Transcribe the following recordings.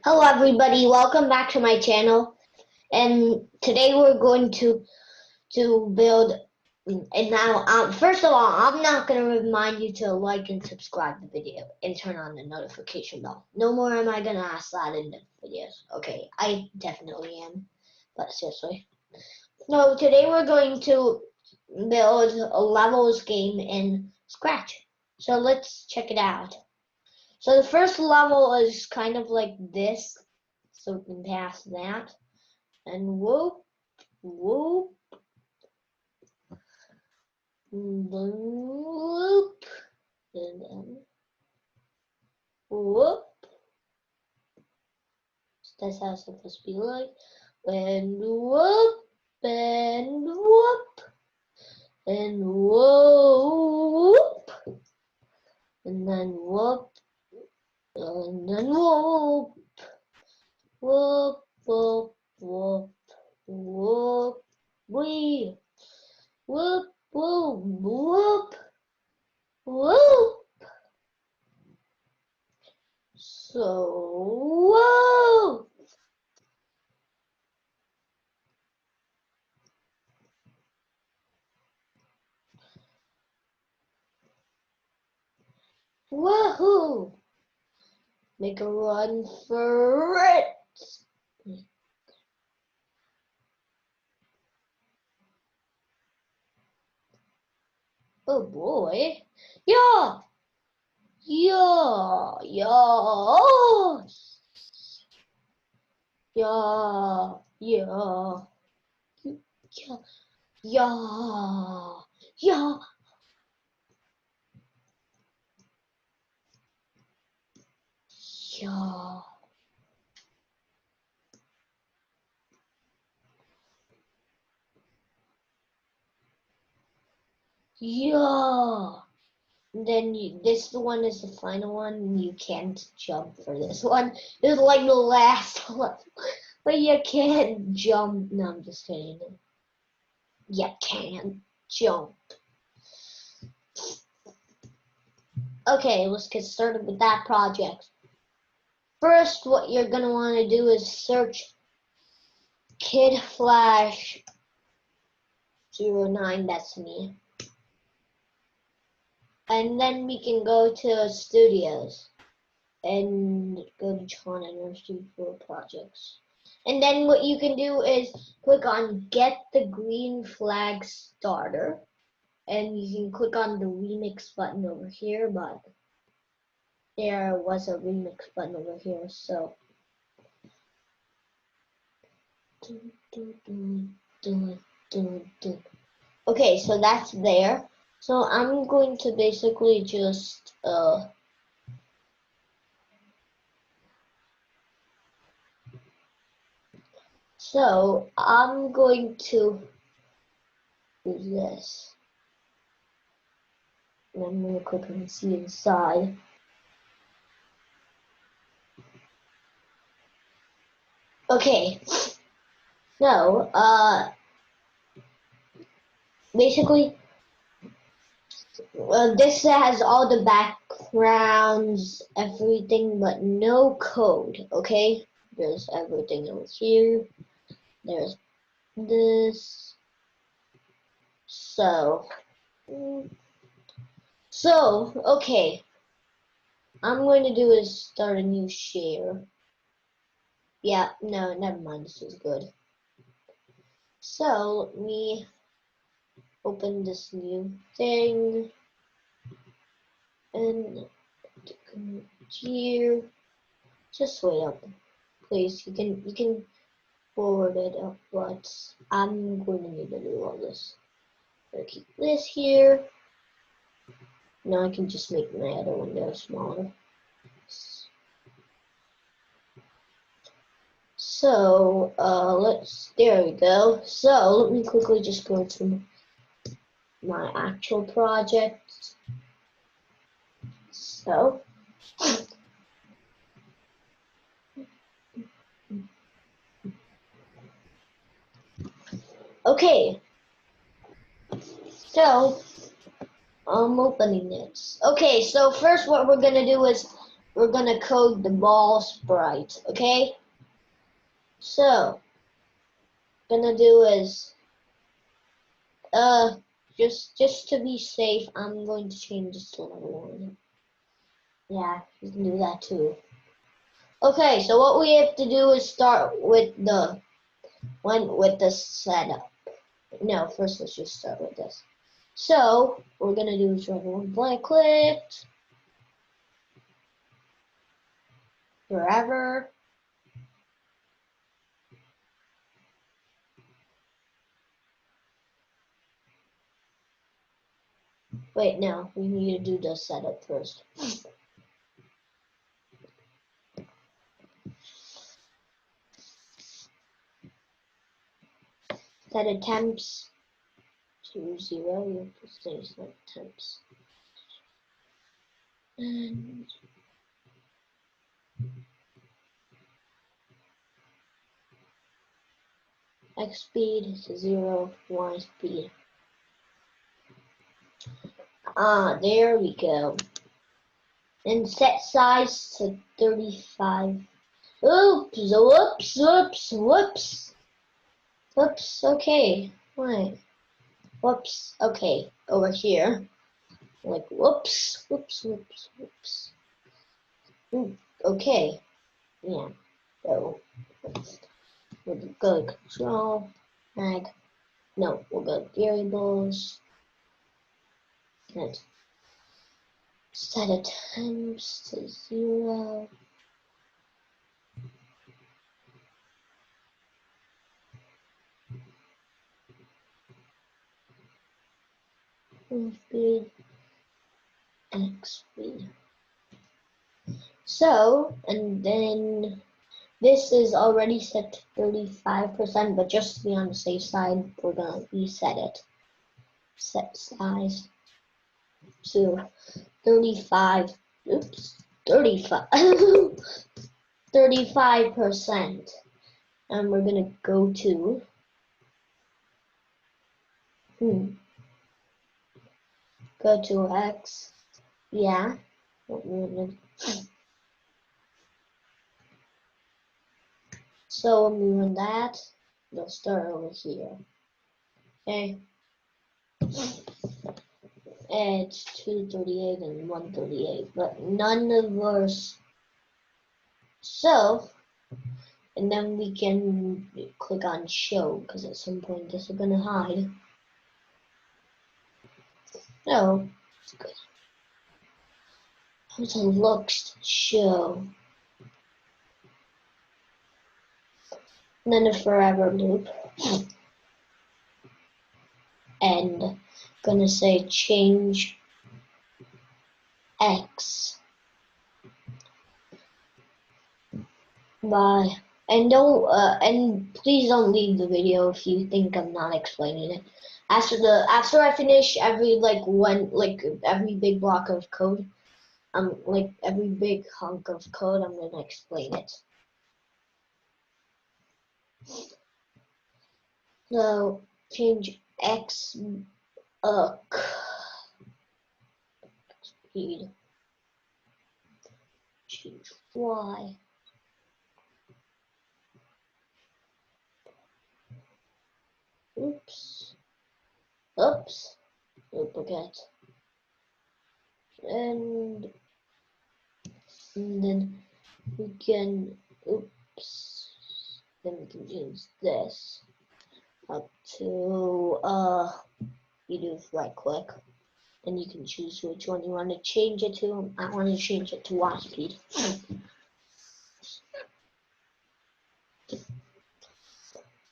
Hello everybody, welcome back to my channel. And today we're going to build and now first of all, I'm not going to remind you to like and subscribe the video and turn on the notification bell. No more am I going to ask that in the videos. Okay, I definitely am. But seriously. No, today we're going to build a levels game in Scratch. So let's check it out. So the first level is kind of like this. So we can pass that. And whoop, whoop, and then whoop, and then whoop. That's how it's supposed to be like. And whoop, and whoop, and whoop, and then whoop, and then whoop, whoop, whoop, whoop, whoop, wee, whoop, whoop, whoop, whoop. So, whoa! Woohoo! Make a run for it! Oh boy. Yeah! Yeah! Yeah! Yeah! Yeah! Yeah! Yeah! Yeah! Yeah! Yeah! Then this one is the final one. You can't jump for this one. It's like the last one. But you can't jump. No, I'm just kidding. You can't jump. Okay, let's get started with that project. First, what you're going to want to do is search Kid Flash 09, that's me. And then we can go to Studios and go to Jahaan University for projects. And then what you can do is click on Get the Green Flag Starter. And you can click on the remix button over here, but there was a remix button over here, so okay, so that's there. So I'm going to basically just so I'm going to do this. And I'm going to click on see inside. Okay. So, basically, this has all the backgrounds, everything, but no code, okay? There's everything over here. There's this. So, okay. I'm going to do is start a new share. Yeah, no, never mind. This is good. So, let me open this new thing. And here. Just wait up, please. You can forward it up, but I'm going to need to do all this. I'm gonna keep this here. Now I can just make my other window smaller. So there we go. So let me quickly just go to my actual project. So okay. So I'm opening it. Okay, so first what we're gonna do is we're gonna code the ball sprite, okay? So, gonna do is, just to be safe, I'm going to change this to level 1. Yeah, you can do that too. Okay, so what we have to do is start with the setup. No, first let's just start with this. So, what we're gonna do is run one blank clicked forever. Wait, no, we need to do the setup first. Set attempts to 0, you have to say set attempts. And X speed to 0, Y speed. There we go. And set size to 35. Oops, whoops, whoops, whoops. Whoops, okay. Wait. Whoops, okay. Over here. Like, whoops, whoops, whoops, whoops. Okay. Yeah. So, we'll go to control, mag. No, we'll go to variables. And set attempts to 0. Speed, X speed. So, and then this is already set to 35%, but just to be on the safe side, we're gonna reset it. Set size to 35. Oops, 35. 35%. And we're gonna go to go to X. Yeah. So when we run that, they'll start over here. Okay. It's 238 and 138, but none of us. So, and then we can click on show, because at some point this is gonna hide. So, it's good. How it looks show. And then a forever loop. And gonna say change X by, and don't and please don't leave the video if you think I'm not explaining it. After I finish every every big block of code, like every big hunk of code, I'm gonna explain it. So change X speed, change Y. Oops. Oops. Duplicate. And then we can, oops. Then we can change this up to, you do right click. And you can choose which one you want to change it to. I want to change it to Y speed.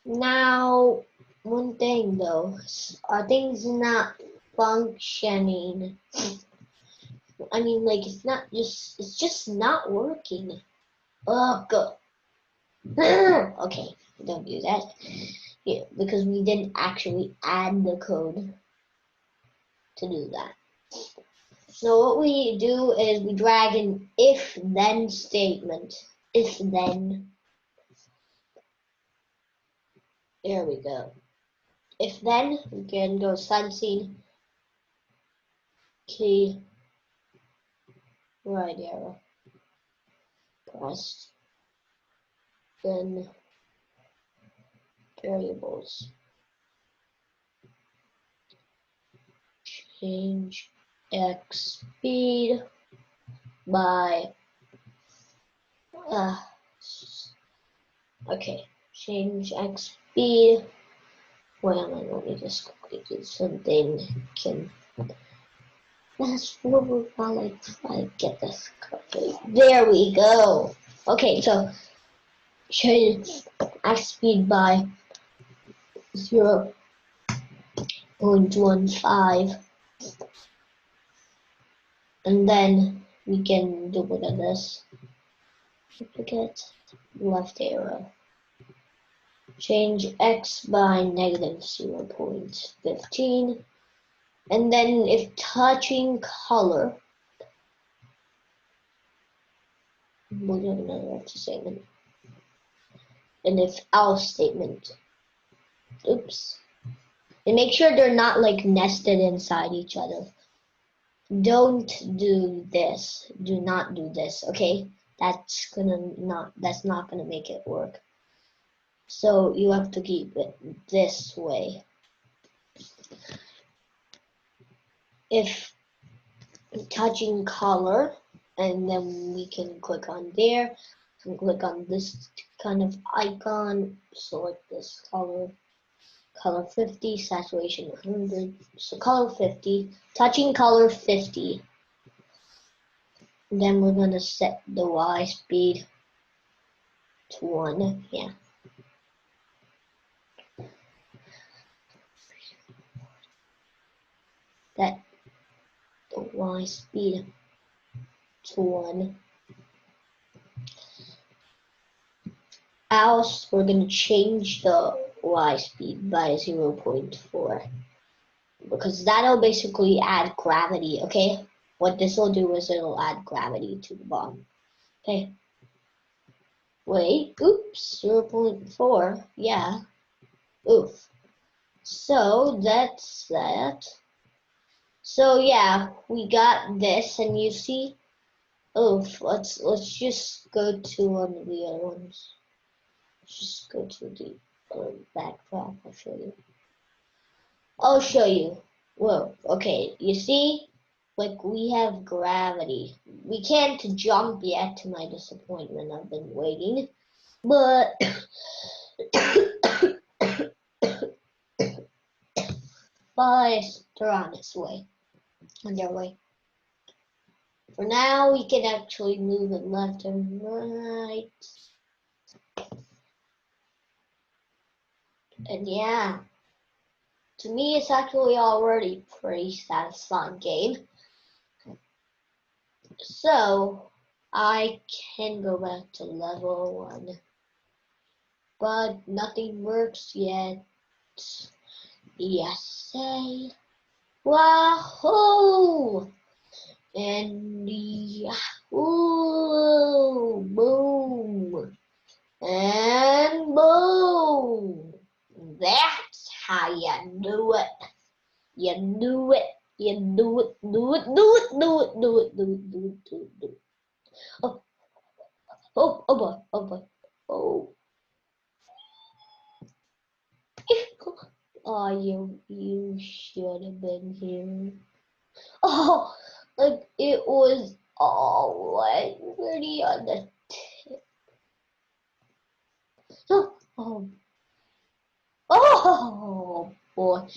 Now, one thing though, are things not functioning? I mean, like, it's just not working. Oh, go. Okay, don't do that. Yeah, because we didn't actually add the code to do that. So what we do is we drag an if-then statement. If-then. There we go. If-then, we can go subscene, key, right arrow. pressed. Then variables. Change x speed by okay. Change x speed. Wait a minute, let me just quickly do something. That's what we're gonna try to get this correctly. There we go. Okay, so change x speed by 0.15, and then we can duplicate this. Duplicate left arrow. Change x by negative 0.15, and then if touching color, we'll do another if statement, and if else statement. Oops. And make sure they're not like nested inside each other. Don't do this. Do not do this, okay? That's not gonna make it work. So you have to keep it this way. If touching color, and then we can click on there and click on this kind of icon, select this color 50, saturation 100, so color 50, touching color 50. Then we're gonna set the Y speed to 1, yeah. Set the Y speed to 1. Else, we're gonna change the Y speed by 0.4. Because that'll basically add gravity, okay? What this will do is it'll add gravity to the bottom. Okay. Wait, oops, 0.4, yeah. Oof. So that's that. So yeah, we got this, and you see, oof, let's just go to one of the other ones. Let's just go to the backdrop, I'll show you. Whoa, okay, you see? Like, we have gravity. We can't jump yet, to my disappointment. I've been waiting. But, they're on its way. On their way. For now, we can actually move it left and right. And yeah. To me, it's actually already a pretty satisfying game. So, I can go back to level 1. But nothing works yet. Yes, say. Wahoo! And yahoo! Boom! And boom! That's how you do it. You do it. You do it. Do it. Do it. Do it. Do it. Do it. Do it. Do it. Do it. Oh. Oh. Oh boy. Oh boy. Oh. Oh, you should have been here. Oh, like it was all like pretty on the tip. Oh, oh boy.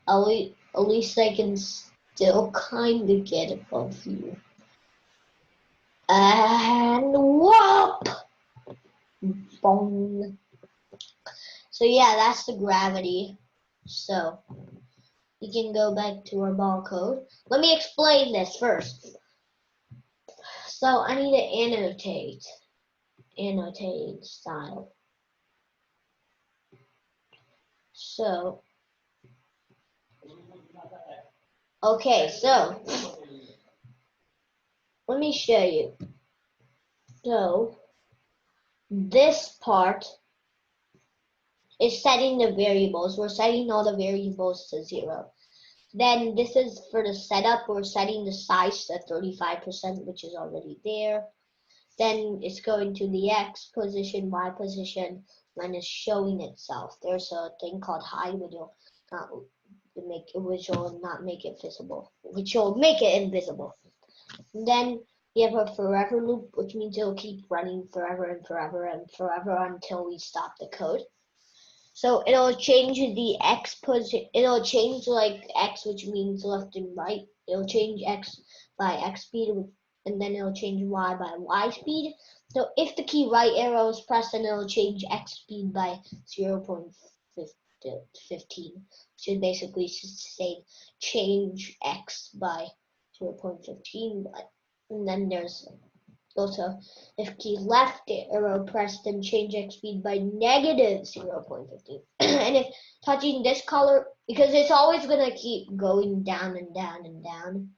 At least I can still kind of get above you. And whoop! Boom. So yeah, that's the gravity. So we can go back to our ball code. Let me explain this first. So I need to annotate style. So okay, so let me show you. So this part is setting the variables. We're setting all the variables to 0. Then this is for the setup. We're setting the size to 35%, which is already there. then it's going to the X position, Y position, and it's showing itself. There's a thing called hide, which will not make it visible, which will make it invisible. And then we have a forever loop, which means it'll keep running forever and forever and forever until we stop the code. So it'll change the X position. It'll change like X, which means left and right. It'll change X by X speed, and then it'll change Y by Y speed. So if the key right arrow is pressed, then it'll change X speed by 0.15, which is basically say change X by 0.15. And then there's also, if key left arrow pressed, then change X speed by negative 0.15. And if touching this color, because it's always going to keep going down and down and down.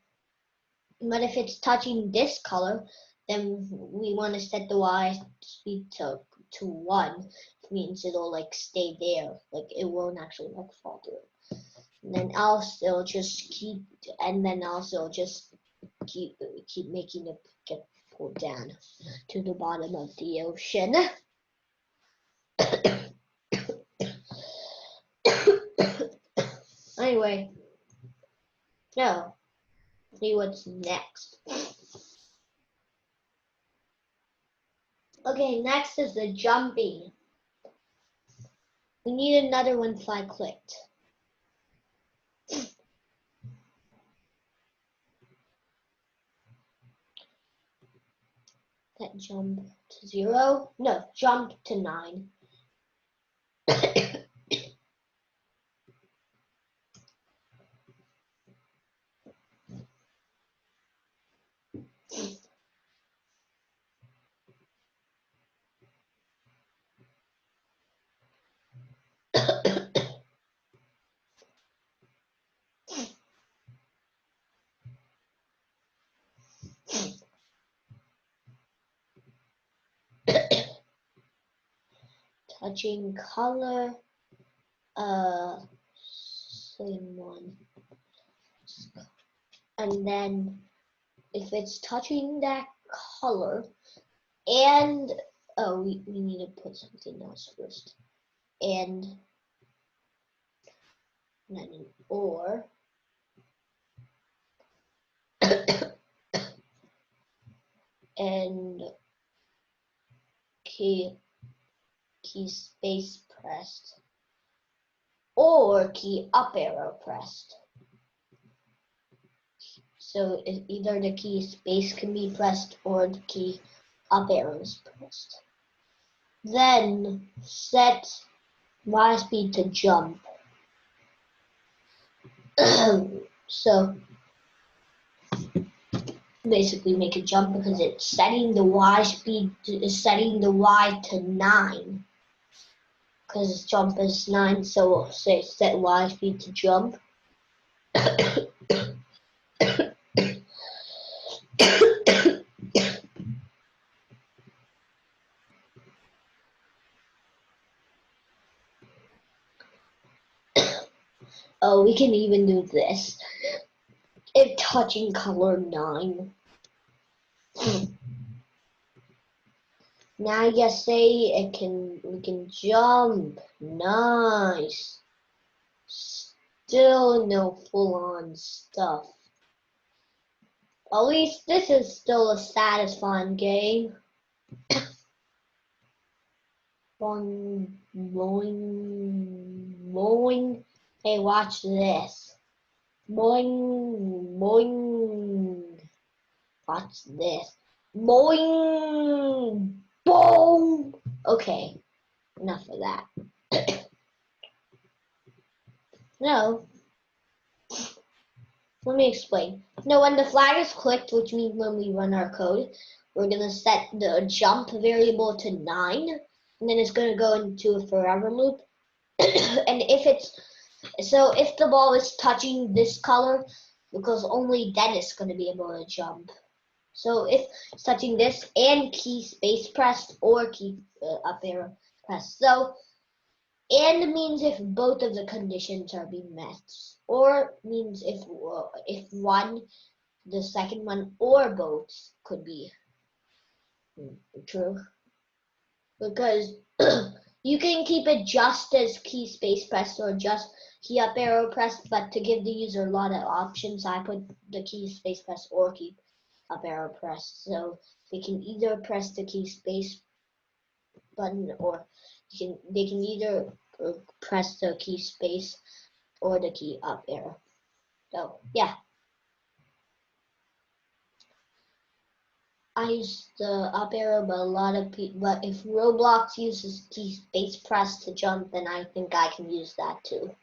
But if it's touching this color, then we want to set the Y speed to 1. It means it'll like stay there. Like it won't actually like fall through. And then else it'll just keep, and then also just keep making it get pulled down to the bottom of the ocean. Anyway, so see what's next. Okay, next is the jumping. We need another one flag clicked. That jump to 0. No, jump to 9. Touching color, same one. And then if it's touching that color, and we need to put something else first. And then an or. And key space pressed, or key up arrow pressed. So either the key space can be pressed or the key up arrow is pressed. Then set Y speed to jump. So basically make a jump because it's setting the Y speed setting the Y to 9. Because its jump is 9, so we'll say set Y speed to jump. Oh, we can even do this. If touching color 9. Now you say we can jump. Nice. Still no full-on stuff. At least this is still a satisfying game. Boing, boing, boing. Hey, watch this. Boing, boing. Watch this. Boing, boom. Okay, enough of that. No. Let me explain. No, when the flag is clicked, which means when we run our code, we're going to set the jump variable to 9, and then it's going to go into a forever loop. And if the ball is touching this color, because only then it's going to be able to jump. So if it's touching this and key space pressed or key up arrow pressed. So and means if both of the conditions are being met, or means if one, the second one, or both could be. True. Because you can keep it just as key space pressed or just key up arrow pressed, but to give the user a lot of options, I put the key space pressed or key up arrow pressed. So they can either press the key space button or they can either press the key space or the key up arrow. So yeah. I use the up arrow, but a lot of people. But if Roblox uses key space press to jump, then I think I can use that too.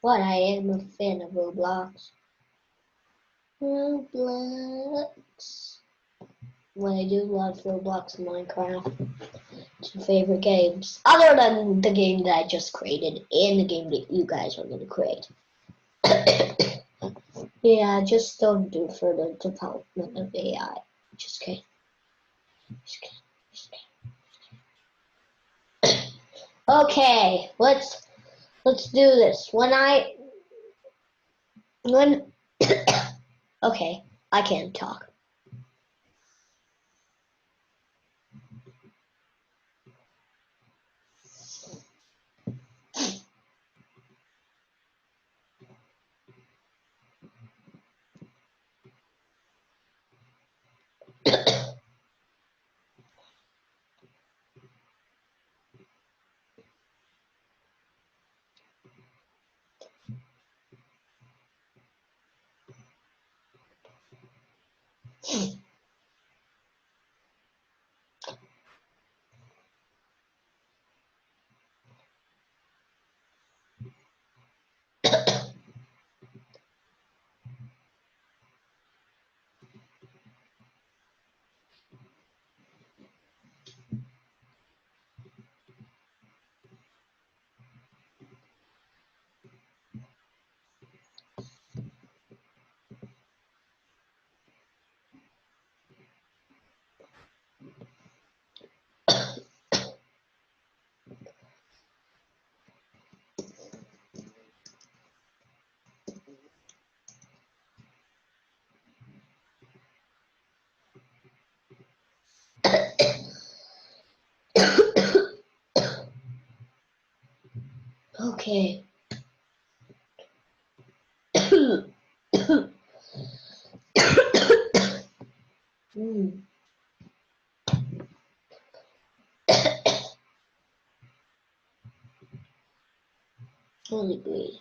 But I am a fan of Roblox. Roblox. Well, I do love Roblox and Minecraft. Two favorite games, other than the game that I just created and the game that you guys are going to create. Yeah, just don't do further development of AI. Just kidding. Just kidding. Just kidding. Okay, let's do this. Okay, I can't talk. Okay. mm. Holy great.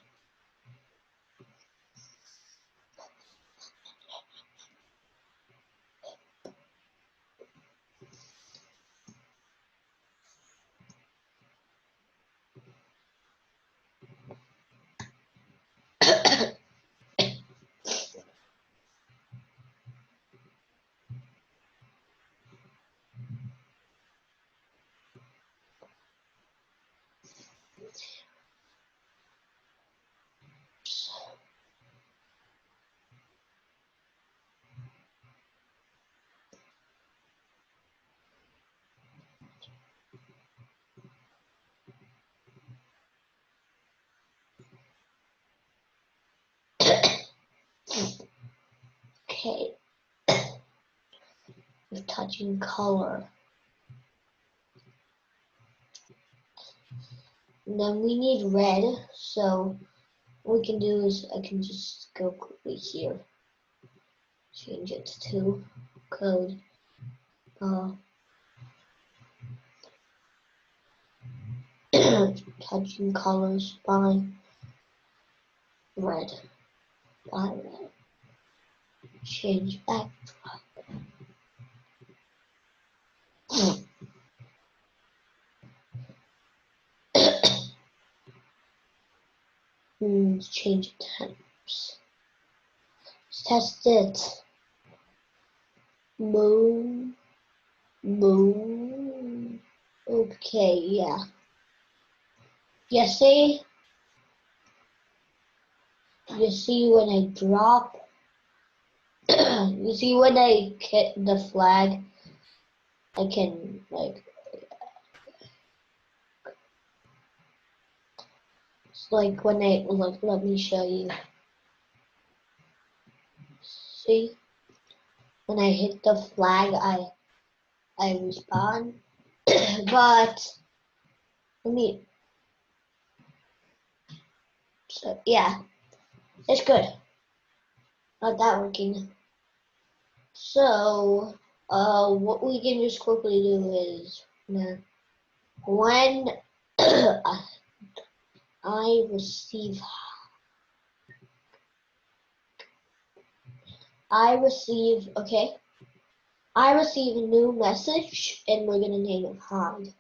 Okay. With touching color. And then we need red, so what we can do is I can just go quickly here. Change it to code. Touching colors by red. By red. Change backdrop. Change temps. Let's test it. Boom. Boom. Okay, yeah. You see when I drop, you see when I hit the flag, I can like, it's like when I, look, let me show you. See? when I hit the flag, I respawn. But let me. So yeah, it's good. Not that working. So what we can just quickly do is when I receive okay. I receive a new message and we're gonna name it Hide.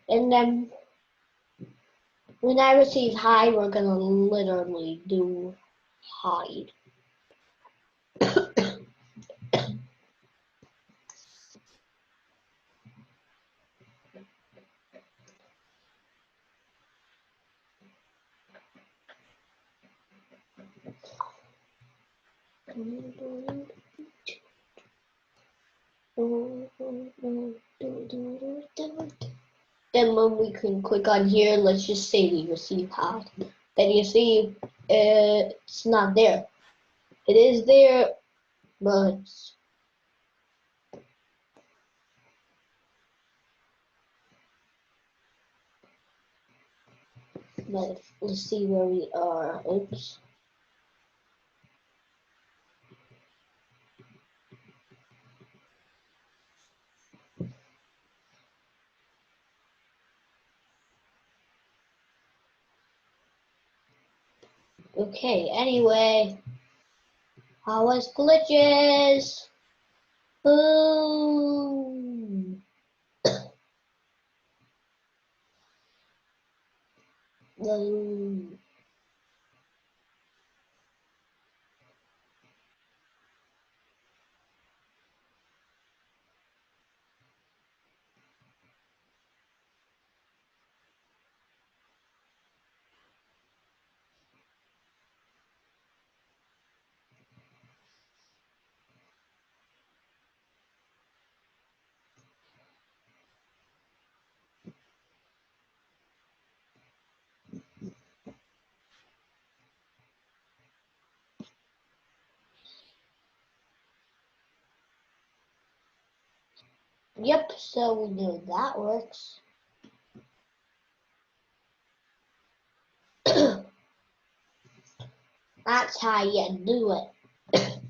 And then when I receive Hide, we're gonna literally do Hide. Then when we can click on here, let's just say we receive Hide. Then you see it's not there. It is there, but let's see where we are. Oops. Okay, anyway. How was glitches? Boom. Boom. Yep, so we know that works. That's how you do it.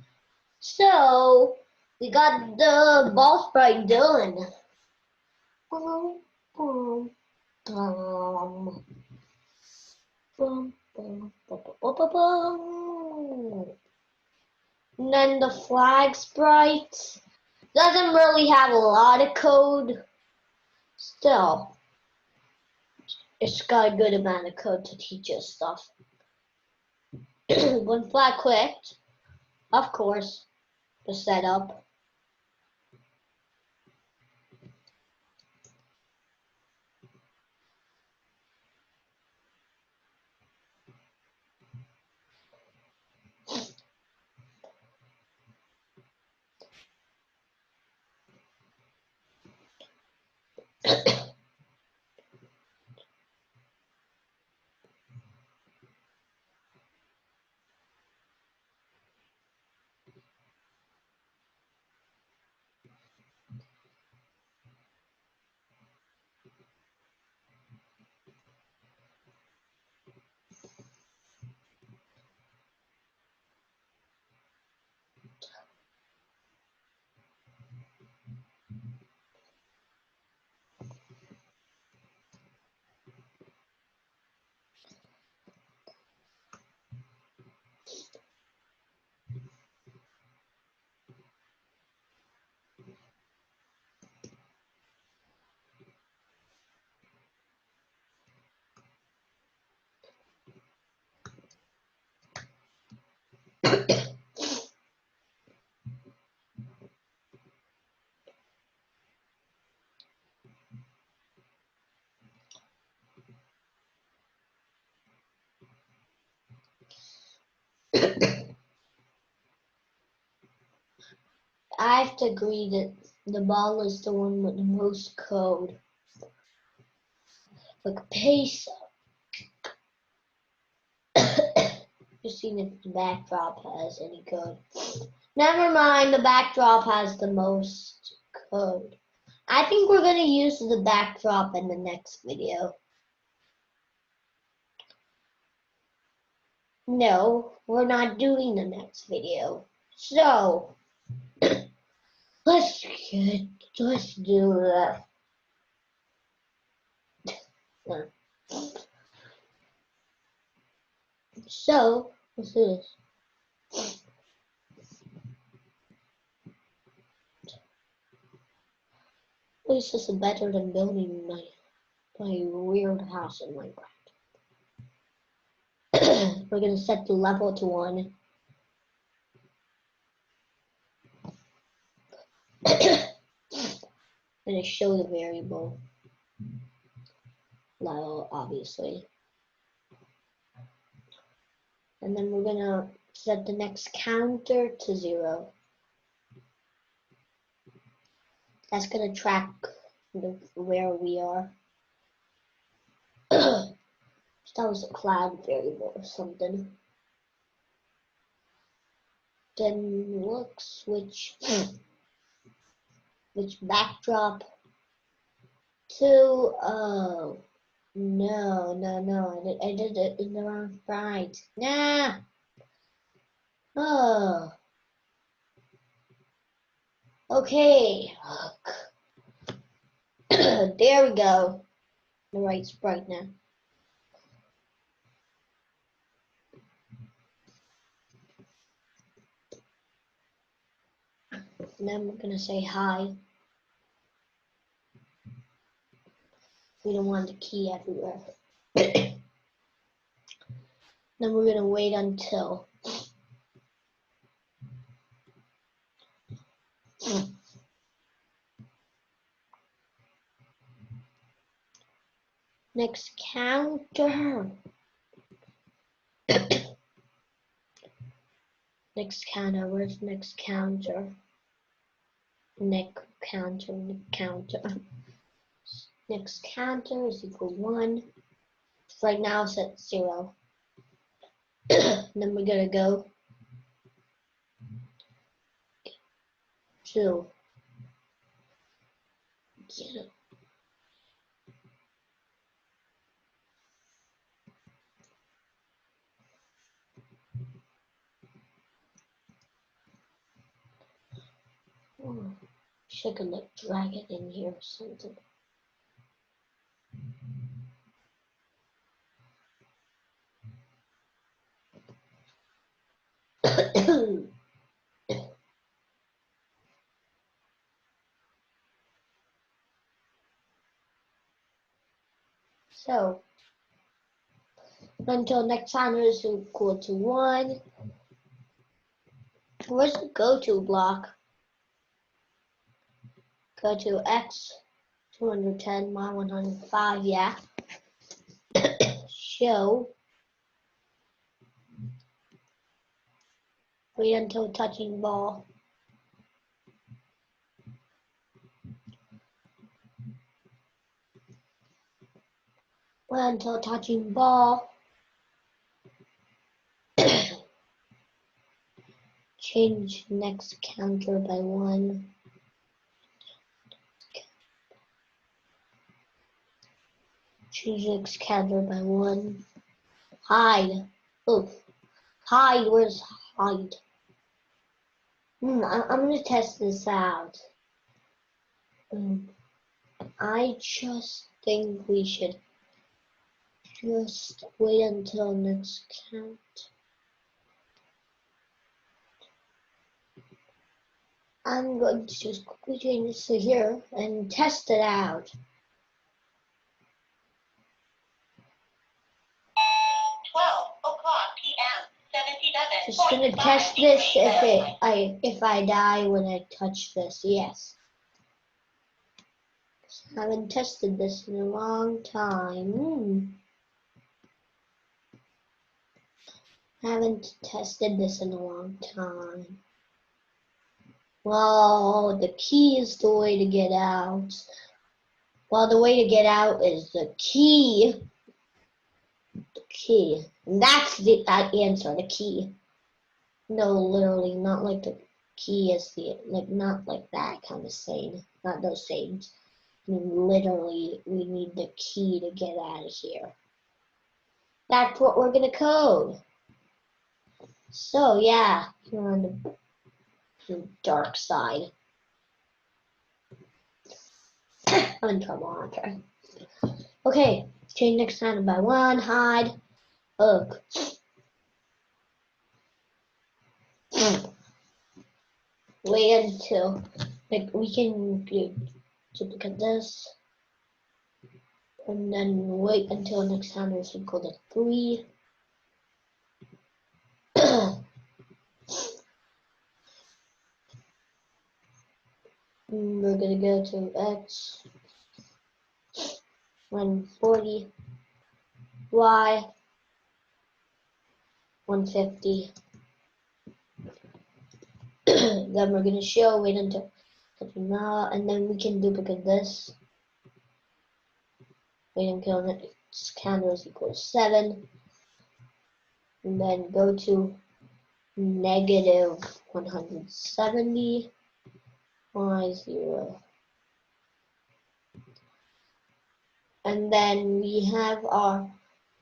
So, we got the ball sprite done. Boom, boom, boom, boom, boom, boom, boom, boom, boom. And then the flag sprite doesn't really have a lot of code. Still, it's got a good amount of code to teach us stuff. When flag clicked, of course, the setup. I have to agree that the ball is the one with the most code. Click paste. Just seeing if the backdrop has any code. Never mind, the backdrop has the most code. I think we're gonna use the backdrop in the next video. No, we're not doing the next video. So let's do that. So let's do this. At least this is better than building my weird house in Minecraft. We're gonna set the level to 1. I'm gonna show the variable level, obviously. And then we're gonna set the next counter to 0. That's gonna track where we are. That was a cloud variable or something. Then look, switch backdrop to no, I did it in the wrong side. Nah. Oh. Okay. There we go. The right sprite now. And then we're gonna say hi. We don't want the key everywhere. Then we're gonna wait until next counter. Next counter, where's next counter? Next counter. Next counter is equal 1. Right now it's at 0. Then we're gonna go to should I like drag it in here or something. So until next counter is equal to 1. Where's the go to block? Go to X 210 my 105, yeah. Show. Wait until touching ball. Wait until touching ball. Change next counter by 1. Change next counter by 1. Hide. Oof. Hide. Where's hide? I'm gonna test this out. I just think we should just wait until next count. I'm going to just quickly change this to here and test it out. 12:00 p.m. 77. Just gonna test this if I die when I touch this. Yes. I haven't tested this in a long time. I haven't tested this in a long time. Well, the key is the way to get out. Well, the way to get out is the key. The key. And that's the answer, the key. No, literally, not like the key is the, like, not like that kind of saying. Not those sayings. I mean, literally, we need the key to get out of here. That's what we're gonna code. So, yeah, you're on the dark side. I'm in trouble, okay. Okay, change next time by 1, hide, ugh. Wait until, like, we can duplicate this, and then wait until next time is equal to 3. We're gonna go to X, 140, Y, 150. Then we're gonna show, wait until now, and then we can duplicate this. Wait until next counter is equal to 7. And then go to negative 170, Y0. And then we have our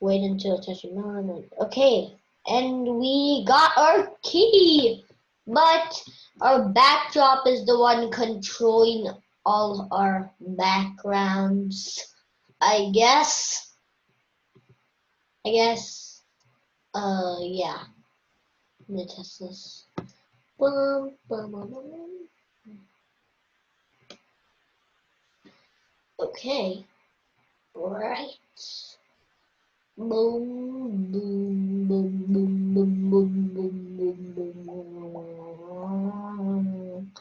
wait until touching on. Okay, and we got our key, but our backdrop is the one controlling all our backgrounds. I guess. Yeah. I'm gonna test this. Boom, boom, boom, boom. Okay. Right. Boom, boom, boom, boom, boom, boom, boom, boom, boom.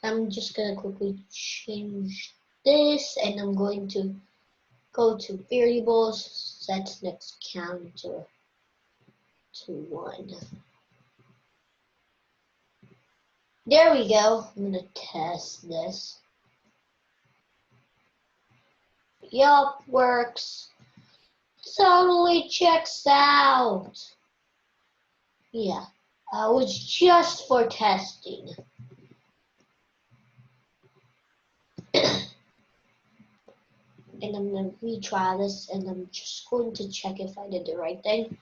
I'm just gonna quickly change this, and I'm going to go to variables, set next counter to 1. There we go. I'm gonna test this. Yup, works. Totally checks out. Yeah, it was just for testing. And I'm gonna retry this, and I'm just going to check if I did the right thing.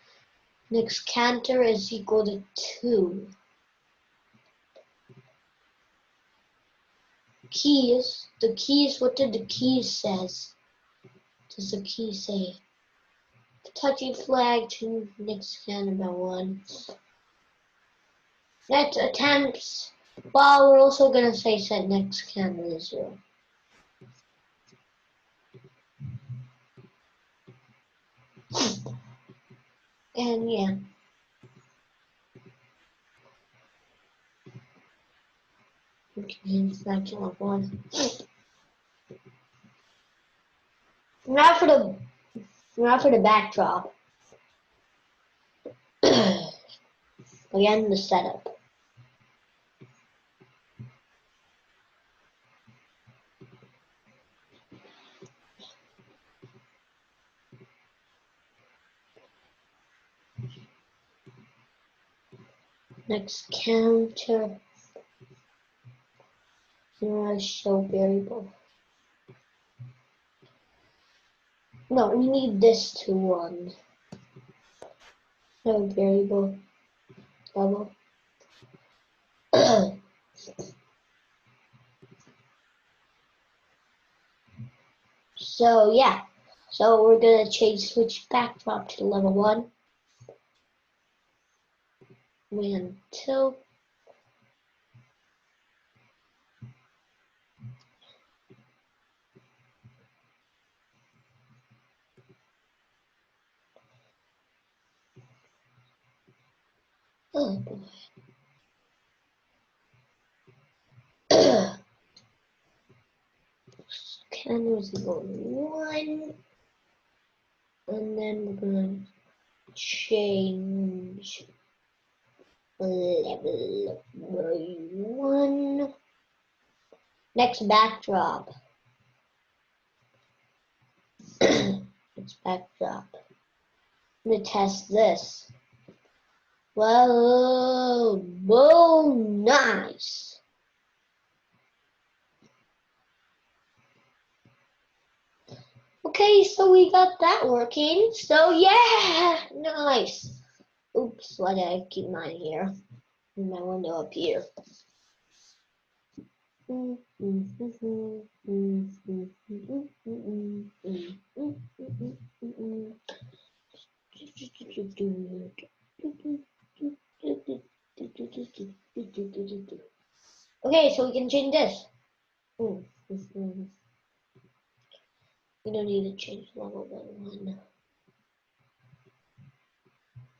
Next counter is equal to 2. Keys. The keys. What did the key says? Does the key say? Touching flag to next counter by 1. Next attempts. Well, we're also gonna say set next counter to 0. And yeah. Okay, selection of 1. Now for the backdrop. Again, the setup. Next counter. Show variable. No, we need this to 1. Show variable. Double. So yeah. So we're gonna switch backdrop to level 1. Win 2. Oh boy. Canvas equal 1. And then we're gonna change level by 1. Next backdrop. Let's backdrop. I'm gonna test this. Whoa, whoa, nice. Okay, so we got that working. So yeah, nice. Oops, why did I keep mine here? My window up here. Okay, so we can change this. We don't need to change level by one.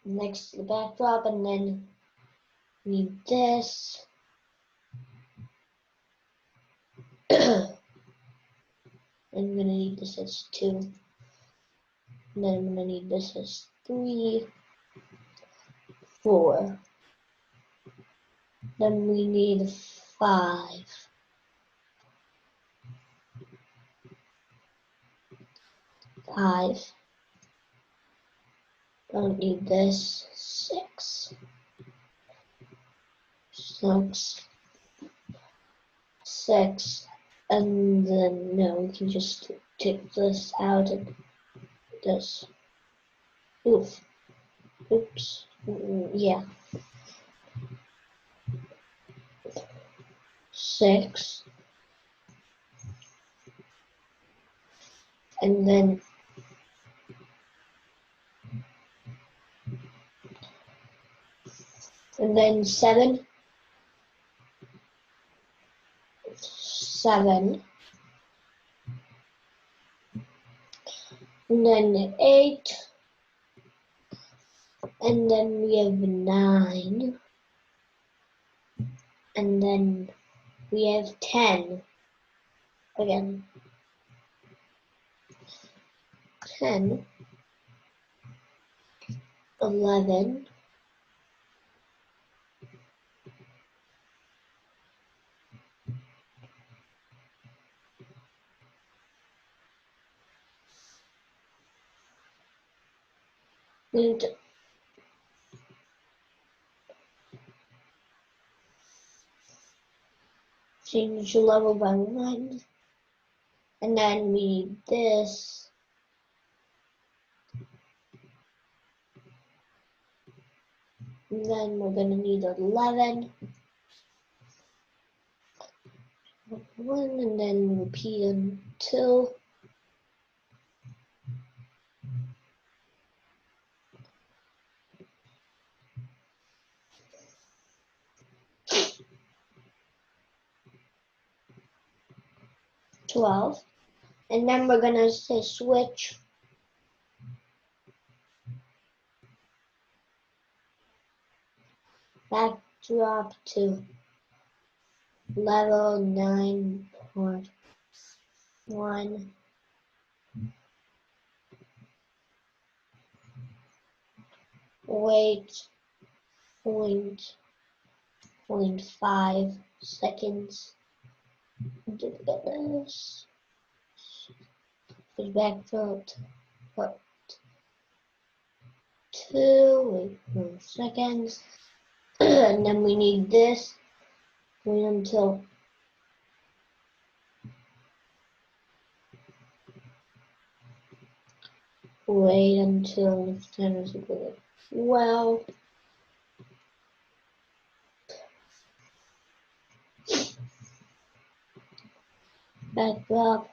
Next, the backdrop, and then we need this. I'm gonna need this as 2. And then I'm gonna need this as 3, 4. Then we need 5. 5. Don't need this. 6. 6. 6. And then no, we can just take this out of this. Oof. Oops. Yeah. 6. And then 7. 7. And then 8. And then we have 9. And then we have 10. Again. 10. 11. 12. Change the level by 1. And then we need this. And then we're going to need 11. 1, and then repeat until 12. And then we're going to say switch backdrop to level 9.1. Wait 0.5 seconds. Do this. Backdrop to part 2. Wait 4 seconds. And then we need this. Wait until it's time to go. Well, backdrop.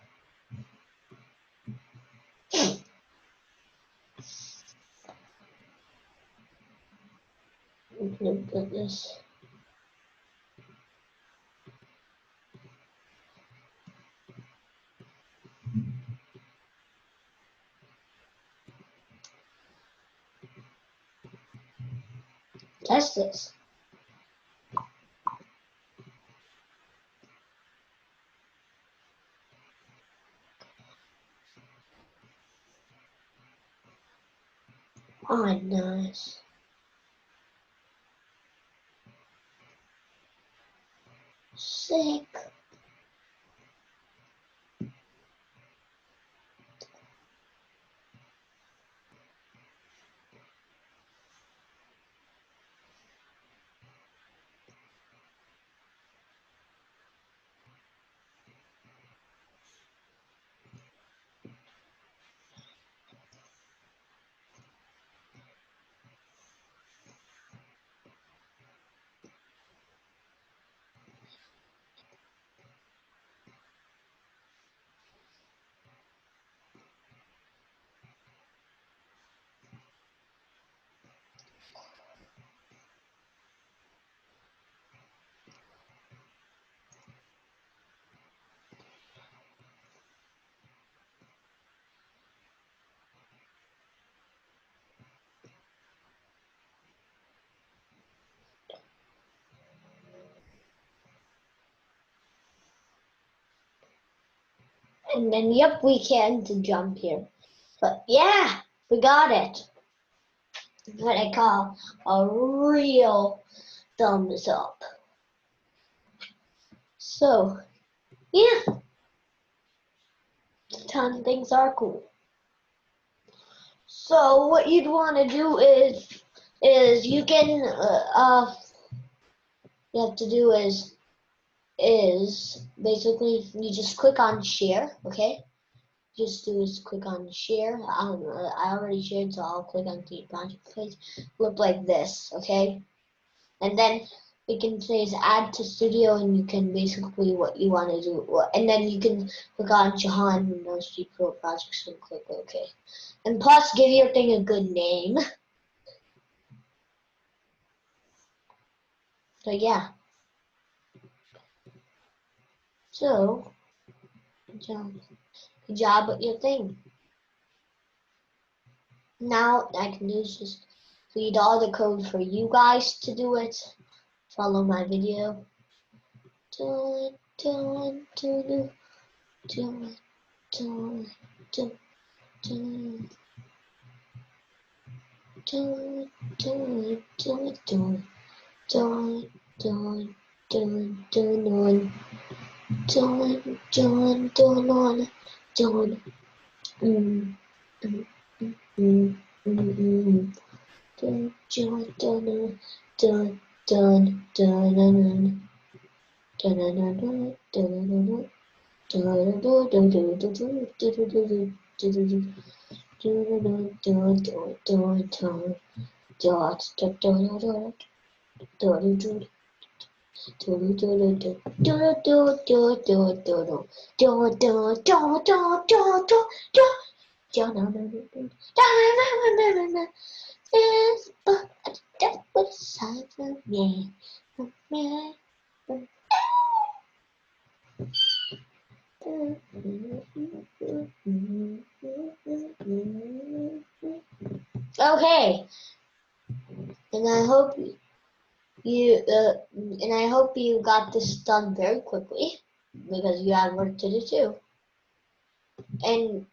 Look at this. Test this. Oh, nice. Sick. And then, yep, we can to jump here. But yeah, we got it. What I call a real thumbs up. So, yeah, ton things are cool. So what you'd want to do is you can you have to do is basically you just click on share, okay? Just do is click on share. I already shared, so I'll click on the project page. Look like this, okay? And then we can say is add to studio, and you can basically what you want to do, and then you can click on Jahaan Windows 3 Pro projects and click OK. And plus, give your thing a good name. So yeah. So good job with your thing. Now I can do is just read all the code for you guys to do it. Follow my video. Do it, do it, do it, do it, do it, do it, do it. Do it, do it, do it, do it, do it, do it, do it, do it, do it, do it, do it, do it. Mm, mm, mm, mm, mm. Do it, do it, do it, do it, do it, do Okay, and I hope you got this done very quickly because you have work to do too. And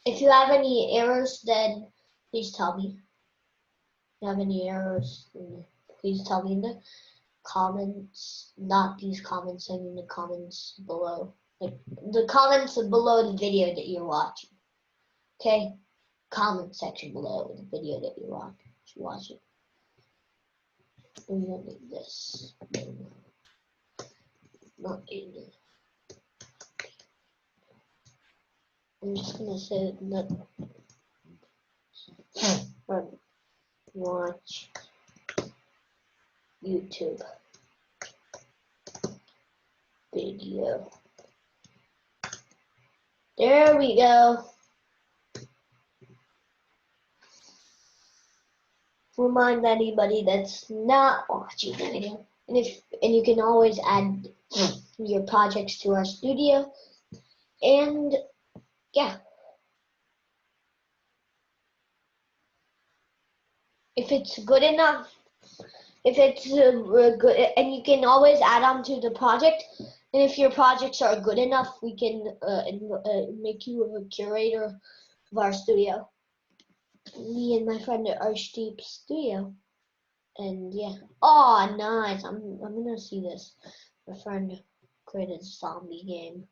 if you have any errors, then please tell me. If you have any errors, please tell me in the comments. Not these comments, I mean the comments below. Like the comments below the video that you're watching. Okay? Comment section below the video that you're watching. We're gonna do this. Not in it. I'm just gonna say that watch YouTube video. There we go. Remind anybody that's not watching the video. And you can always add your projects to our studio. And yeah. If it's good enough, if it's good, and you can always add on to the project. And if your projects are good enough, we can make you a curator of our studio. Me and my friend at Archdeep Studio. And yeah. Oh, nice. I'm gonna see this. My friend created a zombie game.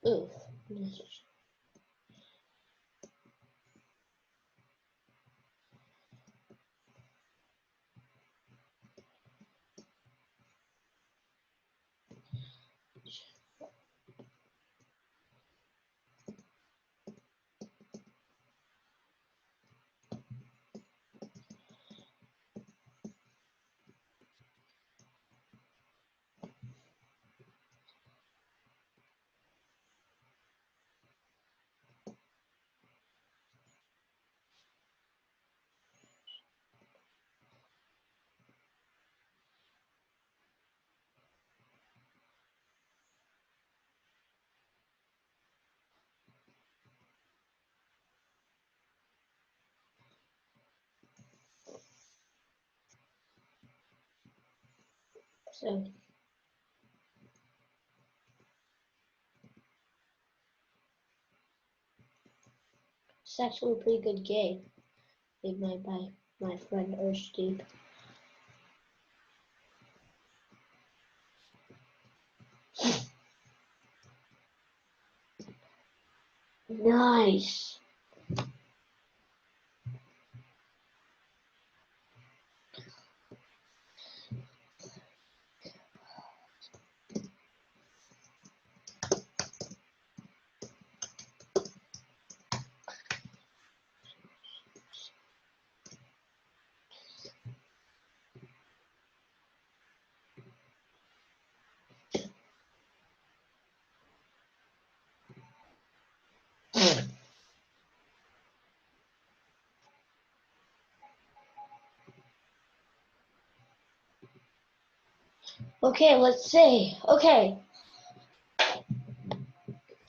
Ooh. So it's actually a pretty good game made by my friend Ersteep. Nice. Okay, let's see. Okay.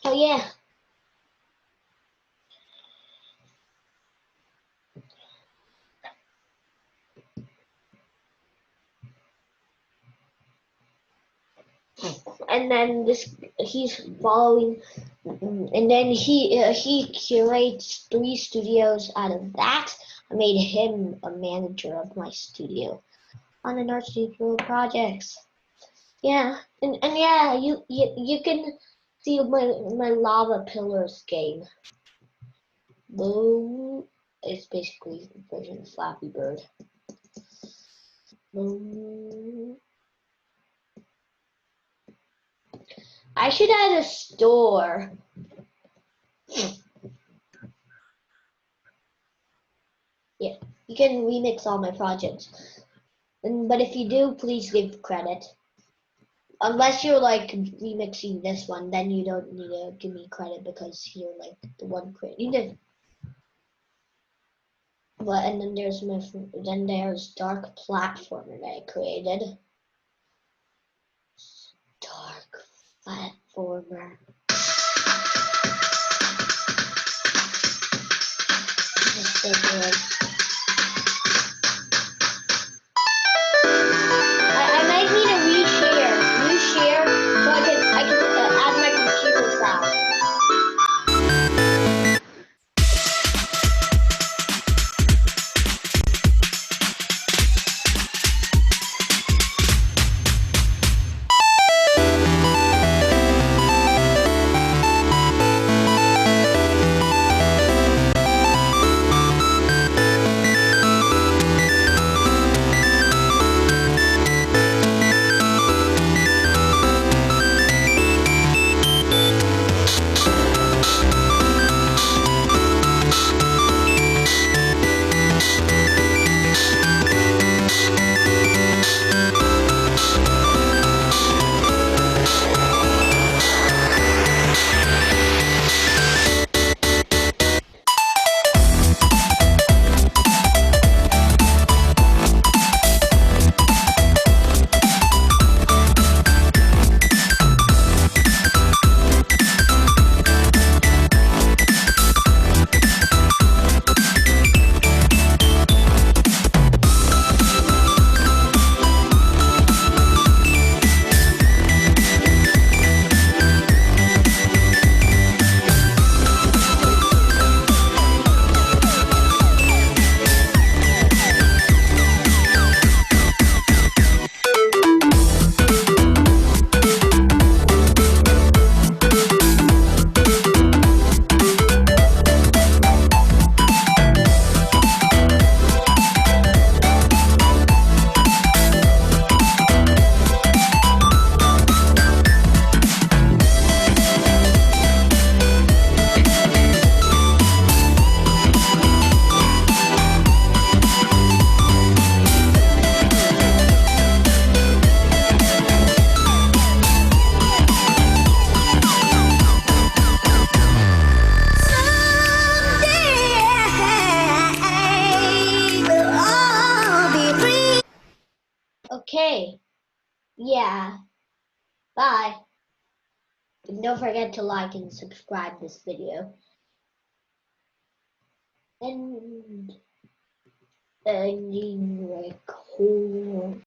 Oh yeah. And then he's following, and then he curates 3 studios. Out of that, I made him a manager of my studio on an art studio projects. Yeah, and yeah, you can see my lava pillars game. Boom. It's basically a version of Flappy Bird. Boom. I should add a store. Yeah, you can remix all my projects. But if you do, please give credit. Unless you're like remixing this one, then you don't need to give me credit because you're like the one creating. You did. But and then there's Dark Platformer that I created. Dark Platformer. That's so good. I might need a reshare, so I can add my computer sound. Okay. Yeah. Bye. And don't forget to like and subscribe this video. And ending record.